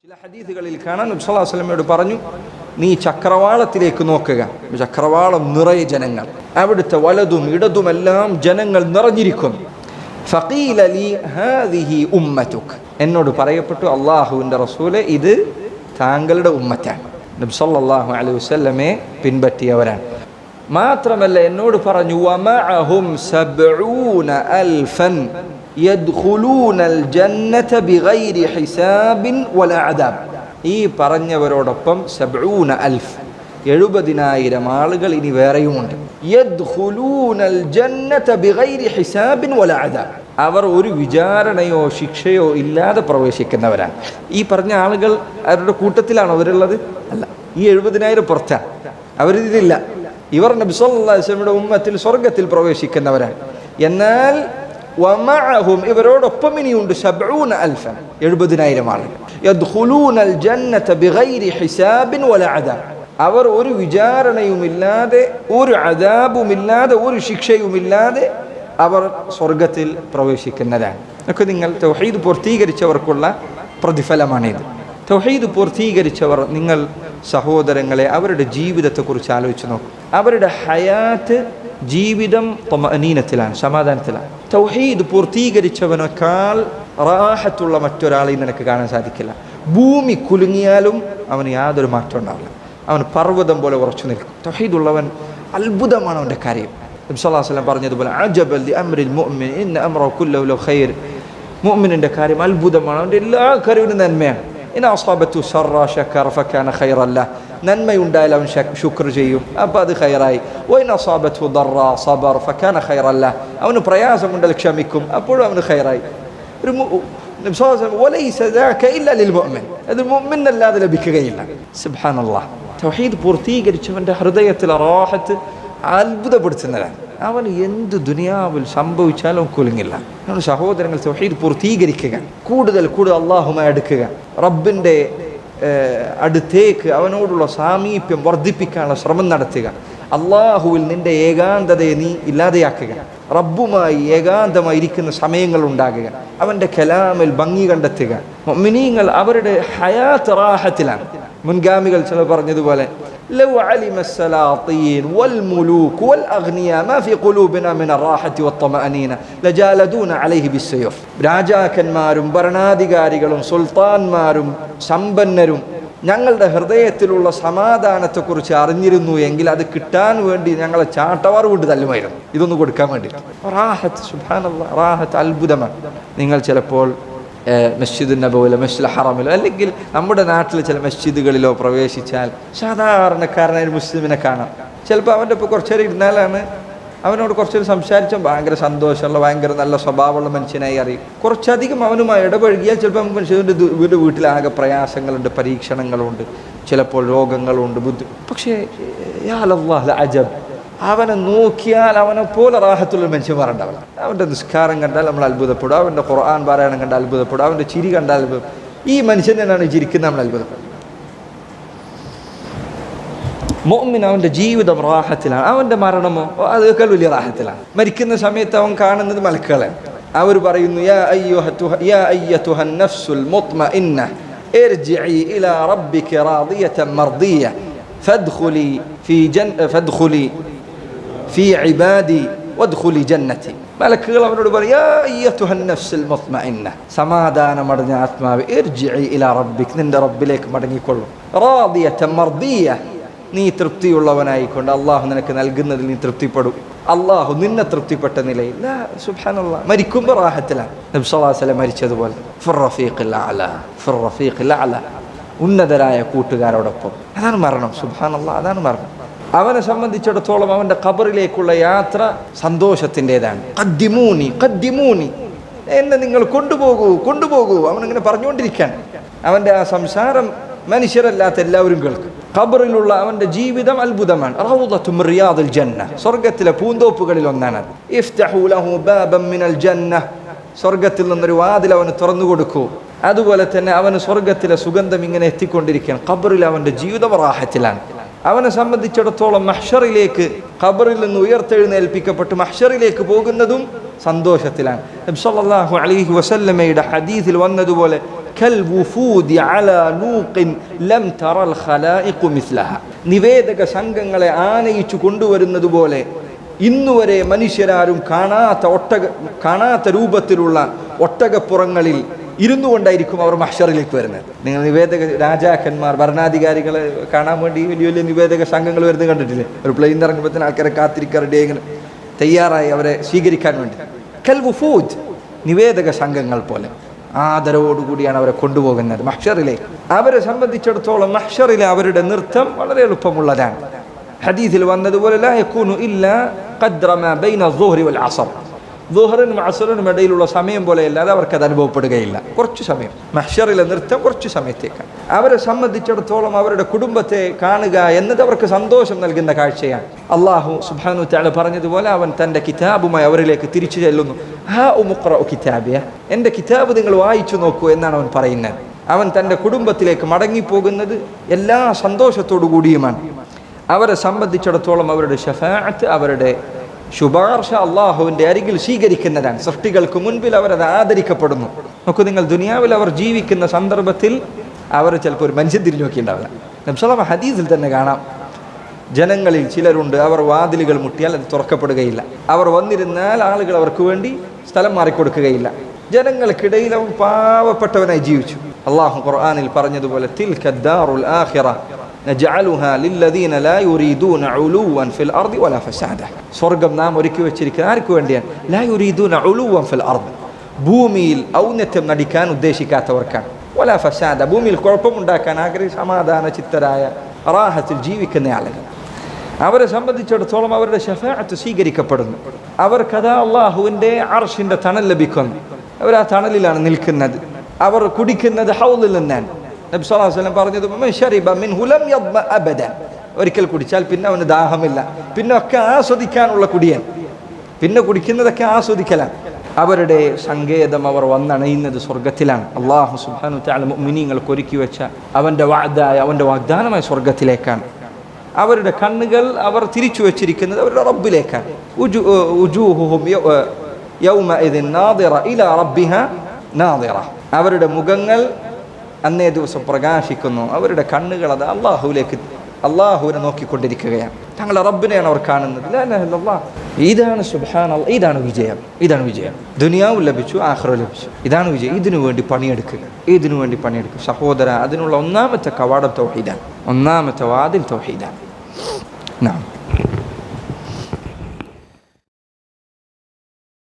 ചില ഹദീസുകളിൽ കാണാൻ നബി സല്ലല്ലാഹു അലൈഹി വസല്ലമയോട് പറഞ്ഞു, നീ ചക്രവാളത്തിലേക്ക് നോക്കുക. ചക്രവാളം നിറയെ ജനങ്ങൾ, അവിടുത്തെ വലതും ഇടതുമെല്ലാം ജനങ്ങൾ നിറഞ്ഞിരിക്കുന്നു. ഫഖീല ലി ഹാദിഹി ഉമ്മതുക്, എന്നോട് പറയപ്പെട്ടു, അല്ലാഹുവിൻ്റെ റസൂലെ, ഇത് താങ്കളുടെ ഉമ്മത്താണ്. നബി സല്ലല്ലാഹു അലൈഹി വസല്ലമയെ പിൻപറ്റിയവരാണ്. മാത്രമല്ല എന്നോട് പറഞ്ഞു, വമഅഹും 70,000 യദ്ഖുലൂനൽ ജന്നത ബിഗൈരി ഹിസാബിൻ വലാ അദാബ്. ഈ പറഞ്ഞവരോടൊപ്പം 70,000 ആളുകൾ ഇനി വേറെയുമുണ്ട്. യദ്ഖുലൂനൽ ജന്നത ബിഗൈരി ഹിസാബിൻ വലാ അദാബ്, അവർ ഒരു വിചാരണയോ ശിക്ഷയോ ഇല്ലാതെ പ്രവേശിക്കുന്നവരാണ്. ഈ പറഞ്ഞ ആളുകൾ അവരുടെ കൂട്ടത്തിലാണോ അവരുള്ളത്? അല്ല, ഈ 70,000 പുറത്താണ്, അവരിതില്ല. ഇവർ നബി സല്ലല്ലാഹു അലൈഹി വസല്ലമയുടെ ഉമ്മത്തിൽ സ്വർഗത്തിൽ പ്രവേശിക്കുന്നവരാണ്. എന്നാൽ വമഅഹും, ഇവരോടൊപ്പം ഇനിയുണ്ട് 70,000 70,000 ആളുകൾ. യദ്ഖുലൂനൽ ജന്നത ബിഗൈരി ഹിസാബിൻ വലാ അദാബ്, അവർ ഒരു വിചാരണയുമില്ലാതെ ഒരു അദാബുമില്ലാതെ ഒരു ശിക്ഷയുമില്ലാതെ അവർ സ്വർഗത്തിൽ പ്രവേശിക്കുന്നതാണ്. ഒക്കെ നിങ്ങൾ തൗഹീദ് പൂർത്തീകരിച്ചവർക്കുള്ള പ്രതിഫലമാണിത്. തൗഹീദ് പൂർത്തീകരിച്ചവർ, നിങ്ങൾ സഹോദരങ്ങളെ, അവരുടെ ജീവിതത്തെക്കുറിച്ച് ആലോചിച്ച് നോക്കും. അവരുടെ ഹയാത്ത്, ജീവിതം ത്വമഅനീനത്തിലാണ്, സമാധാനത്തിലാണ്. തൗഹീദ് പൂർത്തീകരിച്ചവനേക്കാൾ റാഹത്തുള്ള മറ്റൊരാളെയും നിനക്ക് കാണാൻ സാധിക്കില്ല. ഭൂമി കുലുങ്ങിയാലും അവന് യാതൊരു മാറ്റം ഉണ്ടാവില്ല. അവൻ പർവ്വതം പോലെ ഉറച്ചു നിൽക്കും. തൗഹീദുള്ളവൻ അത്ഭുതമാണ് അവൻ്റെ കാര്യം. നബി സല്ലല്ലാഹു അലൈഹി വസല്ലം പറഞ്ഞതുപോലെ, അജബൽ ലി അംരിൽ മുഅ്മിൻ ഇന്ന അംറഹു കുല്ലഹു ലഹു ഖൈർ. മുഅ്മിനിൻ്റെ കാര്യം അത്ഭുതമാണ്, അവൻ്റെ എല്ലാ കാര്യവും നന്മയാണ്. ഇൻ അസാബത്തു ശർറ ശകറ ഫകാന ഖൈറൻ ലഹ്, നന്മയുണ്ടായാൽ അവൻ ശുക്ർ ചെയ്യും, അപ്പോൾ അത് ഖൈറായി. വഇൻ അസാബത്തു ദർറ സബർ ഫകാന ഖൈറൻ ലഹ്, അവന് പ്രയാസമുണ്ടെങ്കിൽ ക്ഷമിക്കും, അപ്പോഴും അവന് ഖൈറായി. ഒരു നബി സല്ലല്ലാഹു അലൈഹി വസല്ലം, വലൈസ ദാക ഇല്ലാ ലിൽ മുഅ്മിൻ, അത് മുഅ്മിനല്ലാതെ ലഭിക്കുകയില്ല. സുബ്ഹാനല്ലാഹ്. തൗഹീദ് പൂർത്തീകരിച്ചവൻ്റെ ഹൃദയത്തിൽ റാഹത്ത് അത്ഭുതപ്പെടുത്തുന്നതാണ്. അവൻ എന്ത് ദുനിയാവിൽ സംഭവിച്ചാലും കുലുങ്ങില്ല. നമ്മുടെ സഹോദരങ്ങൾ, തൗഹീദ് പൂർത്തീകരിക്കുക, കൂടുതൽ അല്ലാഹുമായി അടുക്കുക, റബ്ബിൻ്റെ അടുത്തേക്ക് അവനോടുള്ള സാമീപ്യം വർദ്ധിപ്പിക്കാനുള്ള ശ്രമം നടത്തുക. അള്ളാഹുവിൽ നിൻ്റെ ഏകാന്തതയെ നീ ഇല്ലാതെയാക്കുക. റബ്ബുമായി ഏകാന്തമായി ഇരിക്കുന്ന സമയങ്ങൾ ഉണ്ടാകുക. അവൻ്റെ കലാമിൽ ഭംഗി കണ്ടെത്തുക. മുഅ്മിനീങ്ങൾ അവരുടെ ഹയാത്ത് റാഹത്തിലാണ്. മുൻഗാമികൾ ചിലർ പറഞ്ഞതുപോലെ, ലൗ അലിമ السلاطين والملوك والأغنياء ما في قلوبنا من الراحة والطمأنينة لجالدون عليه بالسيوف. രാജാക്കന്മാരും ഭരണാധികാരികളും സുൽത്താൻമാരും സമ്പന്നരും ഞങ്ങളുടെ ഹൃദയത്തിലുള്ള സമാധാനത്തെക്കുറിച്ച് അറിഞ്ഞിരുന്നു എങ്കിൽ അത് കിട്ടാൻ വേണ്ടി ഞങ്ങളെ ചാട്ടവാർ കൊണ്ട് തല്ലുമായിരുന്നു, ഇതൊന്ന് കൊടുക്കാൻ വേണ്ടി. റാഹത്ത്, സുബ്ഹാനല്ലാഹ്, റാഹത്ത് അത്ഭുതമാണ്. നിങ്ങൾ ചിലപ്പോൾ മസ്ജിദുൻ നബവിയിലോ മസ്ജിദുൽ ഹറമിലോ അല്ലെങ്കിൽ നമ്മുടെ നാട്ടിലെ ചില മസ്ജിദുകളിലോ പ്രവേശിച്ചാൽ സാധാരണക്കാരനായ ഒരു മുസ്ലിമിനെ കാണാം. ചിലപ്പോൾ അവൻ്റെ ഇപ്പോൾ കുറച്ചേരം ഇരുന്നാലാണ് അവനോട് കുറച്ചേരം സംസാരിച്ചാൽ ഭയങ്കര സന്തോഷമുള്ള, ഭയങ്കര നല്ല സ്വഭാവമുള്ള മനുഷ്യനായി അറിയും. കുറച്ചധികം അവനുമായി ഇടപഴകിയാൽ ചിലപ്പോൾ നമുക്ക് മനുഷ്യൻ്റെ വീട്ടിലാകെ പ്രയാസങ്ങളുണ്ട്, പരീക്ഷണങ്ങളുണ്ട്, ചിലപ്പോൾ രോഗങ്ങളുണ്ട്, പക്ഷേ യാ അല്ലാഹ് അജബ്, അവനെ നോക്കിയാൽ അവനെ പോലെ റാഹത്തുള്ള മനുഷ്യന്മാരുണ്ടാവില്ല. അവൻ്റെ നിസ്കാരം കണ്ടാൽ നമ്മൾ അത്ഭുതപ്പെടും, അവൻ്റെ ഖുർആൻ പാരായണം കണ്ടാൽ അത്ഭുതപ്പെടും, അവൻ്റെ ചിരി കണ്ടാൽ അത്ഭുതം. ഈ മനുഷ്യൻ തന്നെയാണ് ചിരിക്കുന്നത്, നമ്മൾ അത്ഭുതപ്പെടും. മുഅ്മിൻ അവൻ്റെ ജീവിതം റാഹത്തിലാണ്, അവൻ്റെ മരണമോ അതേക്കാൾ വലിയ റാഹത്തിലാണ്. മരിക്കുന്ന സമയത്ത് അവൻ കാണുന്നത് മലക്കുകളെ. അവർ പറയുന്നു, യാ അയ്യതുഹൻ നഫ്സുൽ മുത്മഇന്ന ഇർജിഇ ഇലാ റബ്ബിക റാദിയതൻ മർദിയ ഫദ്ഖുലി ഫീ ഇബാദി വദ്ഖുലി ജന്നതി. മലക്കുകൾ അവനോട് പറയും, യാ അയ്യതുഹൻ നഫ്സുൽ മുത്മഇന്ന, സമാധാനമടഞ്ഞ ആത്മാവേ, ഇർജിഇ ഇലാ റബ്ബിക, നിന്റെ റബ്ബിലേക്ക് മടങ്ങിക്കൊള്ളൂ. റാദിയതൻ മർദിയ, നീ തൃപ്തിയുള്ളവനായിക്കൊണ്ട് അള്ളാഹു നിനക്ക് നൽകുന്നതിൽ നീ തൃപ്തിപ്പെടും. അള്ളാഹു നിന്നെ തൃപ്തിപ്പെട്ട നിലയിൽ. സുബ്ഹാനല്ലാഹ്, മരിക്കുമ്പോൾ റാഹത്തിലാണ്. നബി സല്ലല്ലാഹു അലൈഹി വസല്ലം മരിച്ചതുപോലെ ഫിർ റഫീഖിൽ അഅല, ഉന്നതരായ കൂട്ടുകാരോടൊപ്പം. അതാണ് മരണം. സുബ്ഹാനല്ലാഹ്, അതാണ് മരണം. അവനെ സംബന്ധിച്ചിടത്തോളം അവൻ്റെ ഖബറിലേക്കുള്ള യാത്ര സന്തോഷത്തിൻ്റെതാണ്. ഖദ്ദിമൂനി, എന്നെ നിങ്ങൾ കൊണ്ടുപോകൂ, അവനിങ്ങനെ പറഞ്ഞുകൊണ്ടിരിക്കാൻ. അവൻ്റെ ആ സംസാരം മനുഷ്യരല്ലാത്ത എല്ലാവരും കേൾക്കും. ഖബറിലുള്ള അവൻ്റെ ജീവിതം അത്ഭുതമാണ്. റൗദത്തും മിൻ റിയാദിൽ ജന്ന, സ്വർഗത്തിലെ പൂന്തോപ്പുകളിൽ ഒന്നാണ്. ഇഫ്തഹു ലഹു ബാബൻ മിനൽ ജന്ന, സ്വർഗത്തിൽ നിന്നൊരു വാതിൽ അവന് തുറന്നു കൊടുക്കൂ. അതുപോലെ തന്നെ അവന് സ്വർഗത്തിലെ സുഗന്ധം ഇങ്ങനെ എത്തിക്കൊണ്ടിരിക്കുകയാണ്. ഖബറിൽ അവൻ്റെ ജീവിതം റാഹത്തിലാണ്. അവനെ സംബന്ധിച്ചിടത്തോളം മഹ്ശറിലേക്ക്, ഖബറിൽ നിന്ന് ഉയർത്തെഴുന്നേൽപ്പിക്കപ്പെട്ട് മഹ്ശറിലേക്ക് പോകുന്നതും സന്തോഷത്തിലാണ്. നബി സല്ലല്ലാഹു അലൈഹി വസല്ലമയുടെ ഹദീസിൽ വന്നതുപോലെ, കൽവുഫൂദി അലാ നൂഖിൻ ലം തറൽ ഖലായിഖു മിസ്ലഹ. നിവേദക സംഘങ്ങളെ ആനയിച്ചു കൊണ്ടുവരുന്നത് പോലെ ഇന്നുവരെ മനുഷ്യരാരും കാണാത്ത രൂപത്തിലുള്ള ഒട്ടകപ്പുറങ്ങളിൽ ഇരുന്നു കൊണ്ടായിരിക്കും അവർ മഹ്ശറിലേക്ക് വരുന്നത്. നിങ്ങൾ നിവേദക രാജാക്കന്മാർ, ഭരണാധികാരികളെ കാണാൻ വേണ്ടി വലിയ വലിയ നിവേദക സംഘങ്ങൾ വരുന്നത് കണ്ടിട്ടില്ലേ? ഒരു പ്ലെയിൻ ഇറങ്ങുമ്പോഴത്തേന് ആൾക്കാരെ കാത്തിരിക്കാൻ റെഡി ഇങ്ങനെ തയ്യാറായി അവരെ സ്വീകരിക്കാൻ വേണ്ടി. കൽവുഫൂദ്, നിവേദക സംഘങ്ങൾ പോലെ ആദരവോടുകൂടിയാണ് അവരെ കൊണ്ടുപോകുന്നത് മഹ്ശറിലേക്ക്. അവരെ സംബന്ധിച്ചിടത്തോളം മഹ്ശറിലെ അവരുടെ നൃത്തം വളരെ എളുപ്പമുള്ളതാണ്. ഹദീസിൽ വന്നതുപോലെ ലാ യകൂനു ഇല്ലാ ഖദ്റ മാ ബൈന അസ്സുഹ്രി വൽ അസ്ർ, ദുഹറിനും അസ്റിനും ഇടയിലുള്ള സമയം പോലെയല്ലാതെ അവർക്കത് അനുഭവപ്പെടുകയില്ല. കുറച്ച് സമയം മഹ്ശറിലെ നൃത്തം കുറച്ച് സമയത്തേക്കാണ്. അവരെ സംബന്ധിച്ചിടത്തോളം അവരുടെ കുടുംബത്തെ കാണുക എന്നത് അവർക്ക് സന്തോഷം നൽകുന്ന കാഴ്ചയാണ്. അല്ലാഹു സുബ്ഹാനഹു തആല പറഞ്ഞതുപോലെ അവൻ തൻ്റെ കിതാബുമായി അവരിലേക്ക് തിരിച്ചു ചെല്ലുന്നു. ഹാ ഉഖ്റഉ കിതാബിയ, എൻ്റെ കിതാബ് നിങ്ങൾ വായിച്ചു നോക്കൂ എന്നാണ് അവൻ പറയുന്നത്. അവൻ തൻ്റെ കുടുംബത്തിലേക്ക് മടങ്ങിപ്പോകുന്നത് എല്ലാ സന്തോഷത്തോടു കൂടിയുമാണ്. അവരെ സംബന്ധിച്ചിടത്തോളം അവരുടെ ശഫാഅത്ത്, അവരുടെ ശുപാർശ അള്ളാഹുവിൻ്റെ അരികിൽ സ്വീകരിക്കുന്നതാണ്. സൃഷ്ടികൾക്ക് മുൻപിൽ അവരത് ആദരിക്കപ്പെടുന്നു. നോക്കൂ, നിങ്ങൾ ദുനിയാവിൽ അവർ ജീവിക്കുന്ന സന്ദർഭത്തിൽ അവർ ചിലപ്പോൾ ഒരു മനുഷ്യൻ തിരിഞ്ഞു നോക്കിയിട്ടുണ്ടാവില്ല. നബി സല്ലല്ലാഹു അലൈഹി ഹദീസിൽ തന്നെ കാണാം, ജനങ്ങളിൽ ചിലരുണ്ട് അവർ വാതിലുകൾ മുട്ടിയാൽ അത് തുറക്കപ്പെടുകയില്ല. അവർ വന്നിരുന്നാൽ ആളുകൾ അവർക്ക് വേണ്ടി സ്ഥലം മാറിക്കൊടുക്കുകയില്ല. ജനങ്ങൾക്കിടയിൽ അവൻ പാവപ്പെട്ടവനായി ജീവിച്ചു. അള്ളാഹു ഖുർആനിൽ പറഞ്ഞതുപോലെ തിൽക ദാറുൽ ആഖിറ നജഅലുഹാ ലില്ലദീന ലാ യുരീദൂന ഉലുവൻ ഫിൽ അർദി വലാ ഫസാദ. സ്വർഗ്ഗം നാം ഒരുക്കി വെച്ചിരിക്കുന്നത് ആർക്ക് വേണ്ടിയാണ്? ലാ യുരീദൂന ഉലുവൻ ഫിൽ അർദ്, ഭൂമിയിൽ ഔന്നത്യം നടിക്കാൻ ഉദ്ദേശിക്കാത്തവർക്കാണ്. വലാ ഫസാദ, ഭൂമിയിൽ കുഴപ്പമുണ്ടാക്കാൻ സമാധാന ചിത്തരായ റാഹത്തിൽ ജീവിക്കുന്ന ആളുകൾ. അവരെ സംബന്ധിച്ചിടത്തോളം അവരുടെ ശഫാഅത്ത് സ്വീകരിക്കപ്പെടുന്നു. അവർക്കതാ അള്ളാഹുവിൻ്റെ അർശിൻ്റെ തണൽ ലഭിക്കുന്നു. അവർ ആ തണലിലാണ് നിൽക്കുന്നത്. അവർ കുടിക്കുന്നത് ഹൗദിൽ നിന്നാണ്. നബി സല്ലല്ലാഹു അലൈഹി വസല്ലം പറഞ്ഞത് മൻ ശരിബ മിൻഹു ലം യദ്മ അബദൻ, ഒരിക്കൽ കുടിച്ചാൽ പിന്നെ അവന് ദാഹമില്ല. പിന്നെ ഒക്കെ ആസ്വദിക്കാനുള്ള കുടിയൻ, പിന്നെ കുടിക്കുന്നതൊക്കെ ആസ്വദിക്കലാണ്. അവരുടെ സങ്കേതം അവർ വന്നണയുന്നത് സ്വർഗത്തിലാണ്. അല്ലാഹു സുബ്ഹാനഹു വതആല മുഅ്മിനീങ്ങൾക്ക് ഒരുക്കി വെച്ച അവൻ്റെ വഅദായ, അവൻ്റെ വാഗ്ദാനമായ സ്വർഗത്തിലേക്കാണ്. അവരുടെ കണ്ണുകൾ അവർ തിരിച്ചു വെച്ചിരിക്കുന്നത് അവരുടെ റബ്ബിലേക്കാണ്. ഉജൂഹുഹും യൗമഇദിൻ നാദിറ ഇലാ റബ്ബിഹാ നാദിറ, അവരുടെ മുഖങ്ങൾ അന്നേ ദിവസം പ്രകാശിക്കുന്നു. അവരുടെ കണ്ണുകൾ അത് അള്ളാഹുവിനെ നോക്കിക്കൊണ്ടിരിക്കുകയാണ്. തങ്ങളുടെ റബ്ബിനെയാണ് അവർ കാണുന്നത്. ഇതാണ് സുബ്ഹാനല്ലാഹ്, ഇതാണ് വിജയം. ഇതാണ് വിജയം. ദുനിയാവും ലഭിച്ചു, ആഖിറവും ലഭിച്ചു. ഇതാണ് വിജയം. ഇതിനു വേണ്ടി പണിയെടുക്കുക, ഇതിനു വേണ്ടി പണിയെടുക്കുക സഹോദര. അതിനുള്ള ഒന്നാമത്തെ കവാടം തൗഹീദാണ്, ഒന്നാമത്തെ വാതിൽ തൗഹീദാണ്.